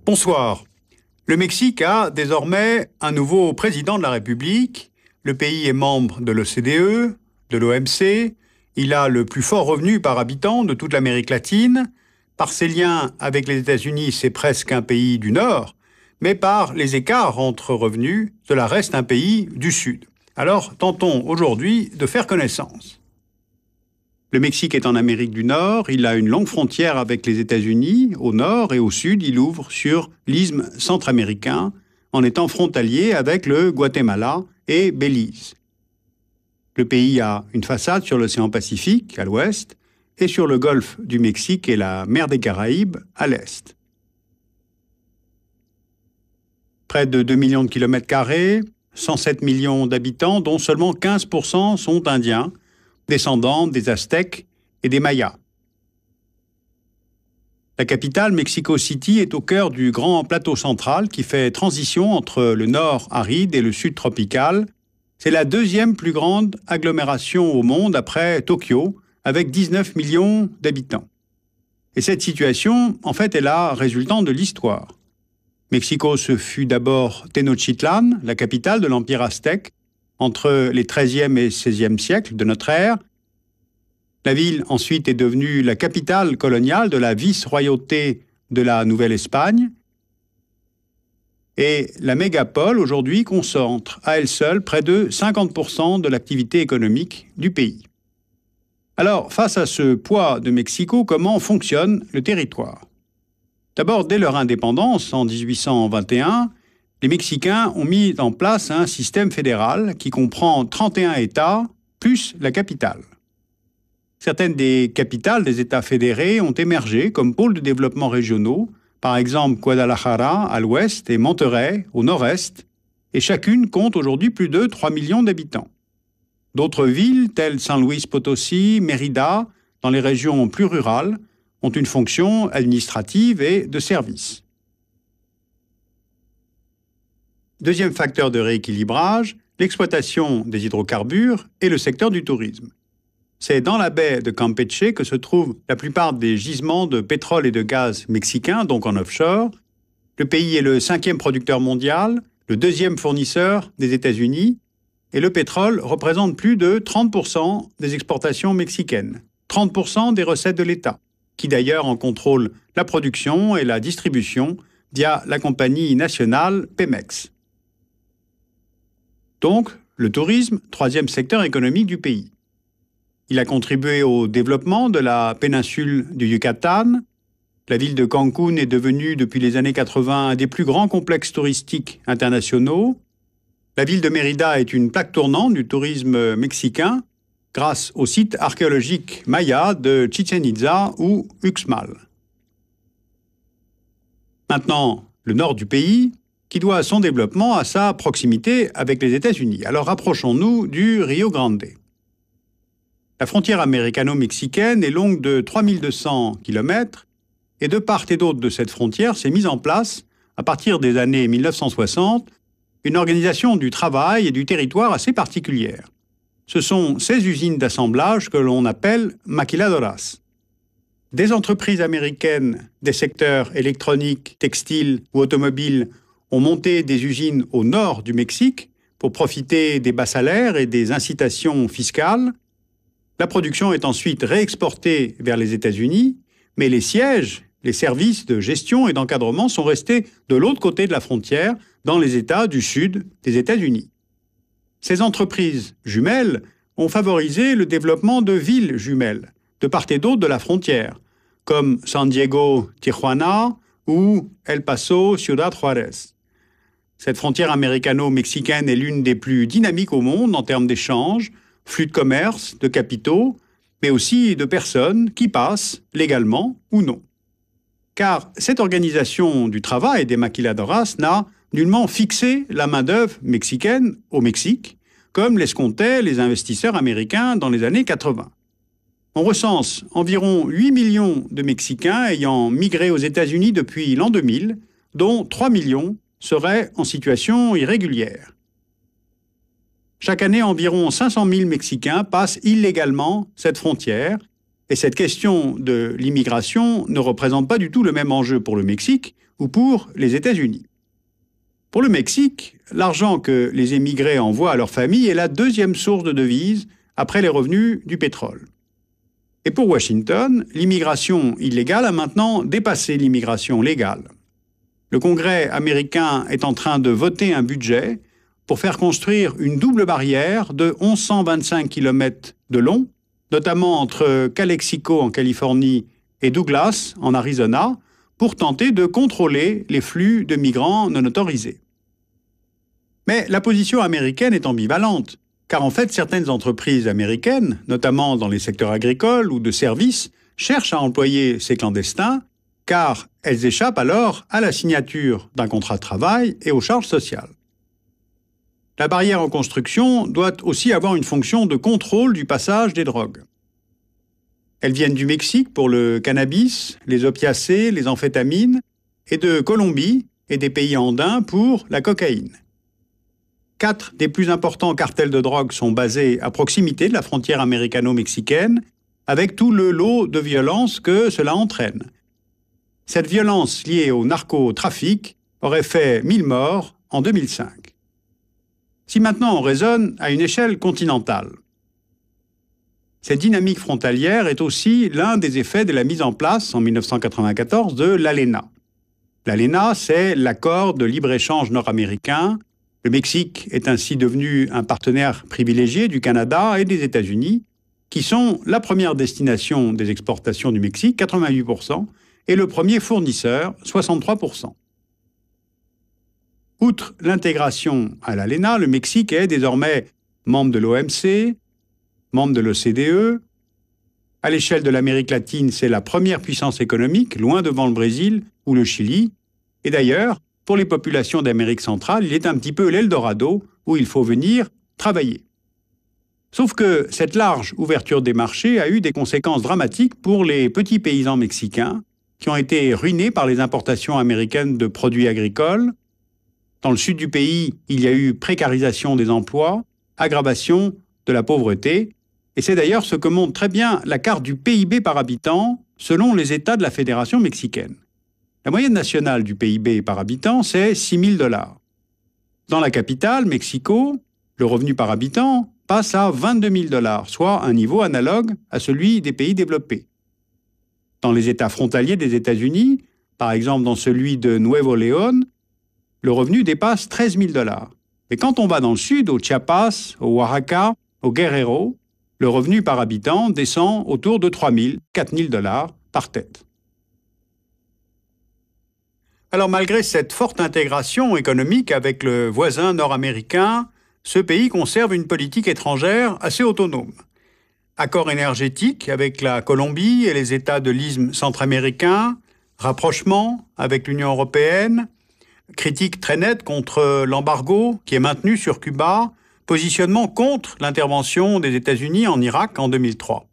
Bonsoir. Le Mexique a désormais un nouveau président de la République. Le pays est membre de l'OCDE, de l'OMC. Il a le plus fort revenu par habitant de toute l'Amérique latine. Par ses liens avec les États-Unis, c'est presque un pays du Nord, mais par les écarts entre revenus, cela reste un pays du Sud. Alors, tentons aujourd'hui de faire connaissance. Le Mexique est en Amérique du Nord, il a une longue frontière avec les États-Unis, au nord et au sud, il ouvre sur l'isthme centra-américain, en étant frontalier avec le Guatemala et Belize. Le pays a une façade sur l'océan Pacifique, à l'ouest, et sur le golfe du Mexique et la mer des Caraïbes, à l'est. Près de 2 millions de kilomètres carrés, 107 millions d'habitants, dont seulement 15% sont indiens, descendants des Aztèques et des Mayas. La capitale, Mexico City, est au cœur du grand plateau central qui fait transition entre le nord aride et le sud tropical. C'est la deuxième plus grande agglomération au monde après Tokyo, avec 19 millions d'habitants. Et cette situation, en fait, est la résultante de l'histoire. Mexico, ce fut d'abord Tenochtitlan, la capitale de l'Empire aztèque, entre les XIIIe et XVIe siècles de notre ère. La ville ensuite est devenue la capitale coloniale de la vice-royauté de la Nouvelle-Espagne. Et la mégapole, aujourd'hui, concentre à elle seule près de 50% de l'activité économique du pays. Alors, face à ce poids de Mexico, comment fonctionne le territoire ? D'abord, dès leur indépendance, en 1821, les Mexicains ont mis en place un système fédéral qui comprend 31 États, plus la capitale. Certaines des capitales des États fédérés ont émergé comme pôles de développement régionaux, par exemple Guadalajara à l'ouest et Monterrey au nord-est, et chacune compte aujourd'hui plus de 3 millions d'habitants. D'autres villes, telles San Luis Potosí, Mérida, dans les régions plus rurales, ont une fonction administrative et de service. Deuxième facteur de rééquilibrage, l'exploitation des hydrocarbures et le secteur du tourisme. C'est dans la baie de Campeche que se trouvent la plupart des gisements de pétrole et de gaz mexicains, donc en offshore. Le pays est le 5e producteur mondial, le 2e fournisseur des États-Unis, et le pétrole représente plus de 30% des exportations mexicaines, 30% des recettes de l'État, qui d'ailleurs en contrôle la production et la distribution via la compagnie nationale Pemex. Donc, le tourisme, 3e secteur économique du pays. Il a contribué au développement de la péninsule du Yucatan. La ville de Cancún est devenue, depuis les années 80, un des plus grands complexes touristiques internationaux. La ville de Mérida est une plaque tournante du tourisme mexicain grâce au site archéologique maya de Chichén Itzá ou Uxmal. Maintenant, le nord du pays, qui doit son développement à sa proximité avec les États-Unis. Alors rapprochons-nous du Rio Grande. La frontière américano-mexicaine est longue de 3200 km et de part et d'autre de cette frontière s'est mise en place, à partir des années 1960, une organisation du travail et du territoire assez particulière. Ce sont ces usines d'assemblage que l'on appelle maquiladoras. Des entreprises américaines des secteurs électroniques, textiles ou automobiles ont monté des usines au nord du Mexique pour profiter des bas salaires et des incitations fiscales. La production est ensuite réexportée vers les États-Unis, mais les sièges, les services de gestion et d'encadrement sont restés de l'autre côté de la frontière, dans les États du sud des États-Unis. Ces entreprises jumelles ont favorisé le développement de villes jumelles, de part et d'autre de la frontière, comme San Diego, Tijuana ou El Paso, Ciudad Juárez. Cette frontière américano-mexicaine est l'une des plus dynamiques au monde en termes d'échanges, flux de commerce, de capitaux, mais aussi de personnes qui passent, légalement ou non. Car cette organisation du travail des maquiladoras n'a nullement fixé la main-d'œuvre mexicaine au Mexique, comme l'escomptaient les investisseurs américains dans les années 80. On recense environ 8 millions de Mexicains ayant migré aux États-Unis depuis l'an 2000, dont 3 millions seraient en situation irrégulière. Chaque année, environ 500 000 Mexicains passent illégalement cette frontière, et cette question de l'immigration ne représente pas du tout le même enjeu pour le Mexique ou pour les États-Unis. Pour le Mexique, l'argent que les émigrés envoient à leur famille est la deuxième source de devises après les revenus du pétrole. Et pour Washington, l'immigration illégale a maintenant dépassé l'immigration légale. Le Congrès américain est en train de voter un budget pour faire construire une double barrière de 1125 km de long, notamment entre Calexico en Californie et Douglas en Arizona, pour tenter de contrôler les flux de migrants non autorisés. Mais la position américaine est ambivalente, car en fait certaines entreprises américaines, notamment dans les secteurs agricoles ou de services, cherchent à employer ces clandestins, car elles échappent alors à la signature d'un contrat de travail et aux charges sociales. La barrière en construction doit aussi avoir une fonction de contrôle du passage des drogues. Elles viennent du Mexique pour le cannabis, les opiacés, les amphétamines, et de Colombie et des pays andins pour la cocaïne. 4 des plus importants cartels de drogue sont basés à proximité de la frontière américano-mexicaine, avec tout le lot de violence que cela entraîne. Cette violence liée au narcotrafic aurait fait 1000 morts en 2005. Si maintenant on raisonne à une échelle continentale, cette dynamique frontalière est aussi l'un des effets de la mise en place en 1994 de l'ALENA. L'ALENA, c'est l'accord de libre-échange nord-américain. Le Mexique est ainsi devenu un partenaire privilégié du Canada et des États-Unis, qui sont la première destination des exportations du Mexique, 88%, et le premier fournisseur, 63%. Outre l'intégration à l'ALENA, le Mexique est désormais membre de l'OMC, membre de l'OCDE. À l'échelle de l'Amérique latine, c'est la première puissance économique, loin devant le Brésil ou le Chili. Et d'ailleurs, pour les populations d'Amérique centrale, il est un petit peu l'Eldorado où il faut venir travailler. Sauf que cette large ouverture des marchés a eu des conséquences dramatiques pour les petits paysans mexicains qui ont été ruinés par les importations américaines de produits agricoles. Dans le sud du pays, il y a eu précarisation des emplois, aggravation de la pauvreté, et c'est d'ailleurs ce que montre très bien la carte du PIB par habitant selon les États de la Fédération mexicaine. La moyenne nationale du PIB par habitant, c'est 6 000 $. Dans la capitale, Mexico, le revenu par habitant passe à 22 000 $, soit un niveau analogue à celui des pays développés. Dans les États frontaliers des États-Unis, par exemple dans celui de Nuevo León, le revenu dépasse 13 000 $. Et quand on va dans le sud, au Chiapas, au Oaxaca, au Guerrero, le revenu par habitant descend autour de 3 000, 4 000 $ par tête. Alors malgré cette forte intégration économique avec le voisin nord-américain, ce pays conserve une politique étrangère assez autonome. Accord énergétique avec la Colombie et les États de l'isthme centra-américain, rapprochement avec l'Union européenne, critique très nette contre l'embargo qui est maintenu sur Cuba, positionnement contre l'intervention des États-Unis en Irak en 2003.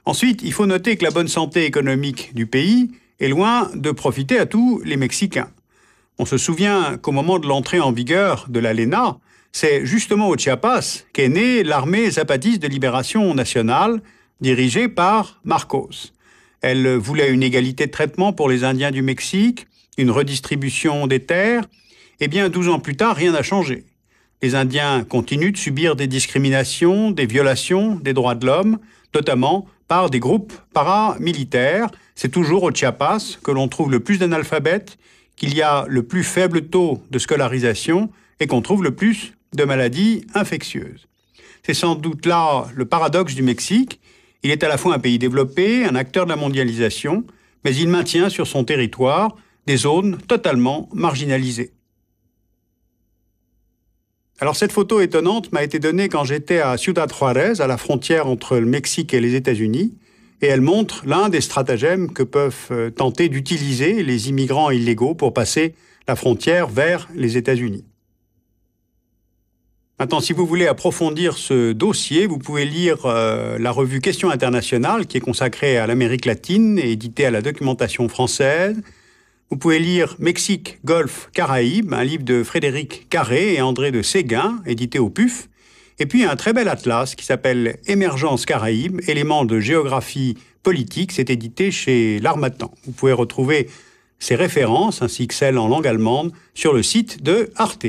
Ensuite, il faut noter que la bonne santé économique du pays est loin de profiter à tous les Mexicains. On se souvient qu'au moment de l'entrée en vigueur de l'ALENA, c'est justement au Chiapas qu'est née l'armée zapatiste de libération nationale, dirigée par Marcos. Elle voulait une égalité de traitement pour les Indiens du Mexique, une redistribution des terres. Eh bien, 12 ans plus tard, rien n'a changé. Les Indiens continuent de subir des discriminations, des violations des droits de l'homme, notamment par des groupes paramilitaires. C'est toujours au Chiapas que l'on trouve le plus d'analphabètes, qu'il y a le plus faible taux de scolarisation et qu'on trouve le plus de maladies infectieuses. C'est sans doute là le paradoxe du Mexique. Il est à la fois un pays développé, un acteur de la mondialisation, mais il maintient sur son territoire des zones totalement marginalisées. Alors cette photo étonnante m'a été donnée quand j'étais à Ciudad Juárez, à la frontière entre le Mexique et les États-Unis, et elle montre l'un des stratagèmes que peuvent tenter d'utiliser les immigrants illégaux pour passer la frontière vers les États-Unis. Maintenant, si vous voulez approfondir ce dossier, vous pouvez lire la revue Questions internationales, qui est consacrée à l'Amérique latine et éditée à la documentation française. Vous pouvez lire Mexique, Golfe, Caraïbes, un livre de Frédéric Carré et André de Séguin, édité au PUF. Et puis un très bel atlas qui s'appelle Émergence Caraïbes, éléments de géographie politique, c'est édité chez L'Harmattan. Vous pouvez retrouver ces références, ainsi que celles en langue allemande, sur le site de Arte.